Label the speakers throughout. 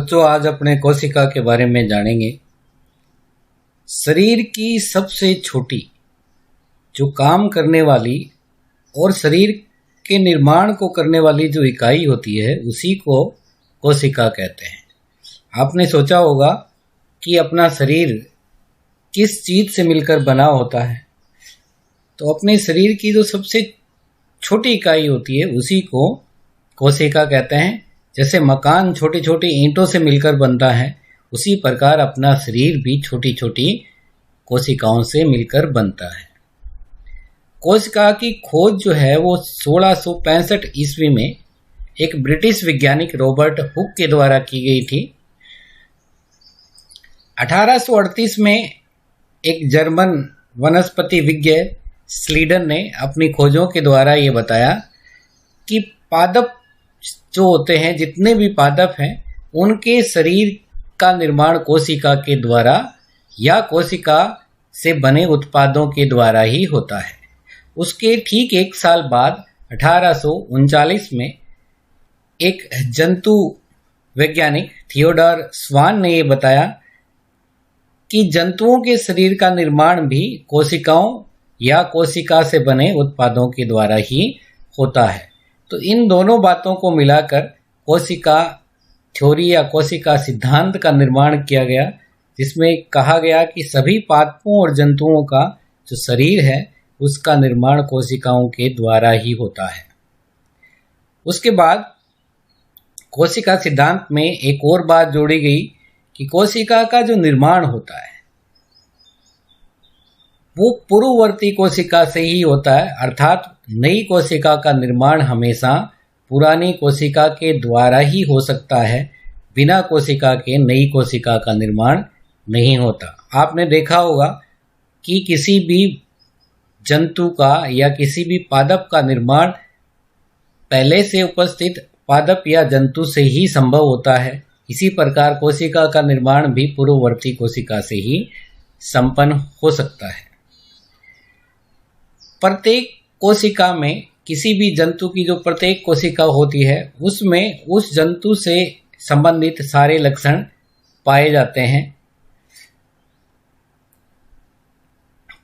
Speaker 1: बच्चों, आज अपने कोशिका के बारे में जानेंगे। शरीर की सबसे छोटी जो काम करने वाली और शरीर के निर्माण को करने वाली जो इकाई होती है उसी को कोशिका कहते हैं। आपने सोचा होगा कि अपना शरीर किस चीज़ से मिलकर बना होता है, तो अपने शरीर की जो सबसे छोटी इकाई होती है उसी को कोशिका कहते हैं। जैसे मकान छोटी छोटी ईंटों से मिलकर बनता है, उसी प्रकार अपना शरीर भी छोटी छोटी कोशिकाओं से मिलकर बनता है। कोशिका की खोज जो है वो 1665 ईस्वी में एक ब्रिटिश वैज्ञानिक रॉबर्ट हुक के द्वारा की गई थी। 1838 में एक जर्मन वनस्पति विज्ञ स्लीडन ने अपनी खोजों के द्वारा ये बताया कि पादप जो होते हैं, जितने भी पादप हैं, उनके शरीर का निर्माण कोशिका के द्वारा या कोशिका से बने उत्पादों के द्वारा ही होता है। उसके ठीक एक साल बाद 1839 में एक जंतु वैज्ञानिक थियोडोर स्वान ने यह बताया कि जंतुओं के शरीर का निर्माण भी कोशिकाओं या कोशिका से बने उत्पादों के द्वारा ही होता है। तो इन दोनों बातों को मिलाकर कोशिका थ्योरी या कोशिका सिद्धांत का निर्माण किया गया, जिसमें कहा गया कि सभी पादपों और जंतुओं का जो शरीर है उसका निर्माण कोशिकाओं के द्वारा ही होता है। उसके बाद कोशिका सिद्धांत में एक और बात जोड़ी गई कि कोशिका का जो निर्माण होता है वो पूर्ववर्ती कोशिका से ही होता है, अर्थात नई कोशिका का निर्माण हमेशा पुरानी कोशिका के द्वारा ही हो सकता है। बिना कोशिका के नई कोशिका का निर्माण नहीं होता। आपने देखा होगा कि किसी भी जंतु का या किसी भी पादप का निर्माण पहले से उपस्थित पादप या जंतु से ही संभव होता है। इसी प्रकार कोशिका का निर्माण भी पूर्ववर्ती कोशिका से ही संपन्न हो सकता है। प्रत्येक कोशिका में किसी भी जंतु की जो प्रत्येक कोशिका होती है उसमें उस जंतु से संबंधित सारे लक्षण पाए जाते हैं।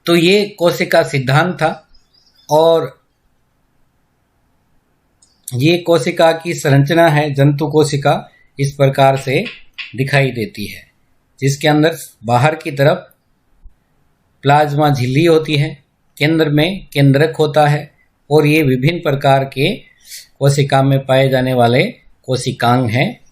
Speaker 1: तो ये कोशिका सिद्धांत था और ये कोशिका की संरचना है। जंतु कोशिका इस प्रकार से दिखाई देती है, जिसके अंदर बाहर की तरफ प्लाज्मा झिल्ली होती है, केंद्र में केंद्रक होता है और ये विभिन्न प्रकार के कोशिका में पाए जाने वाले कोशिकांग हैं।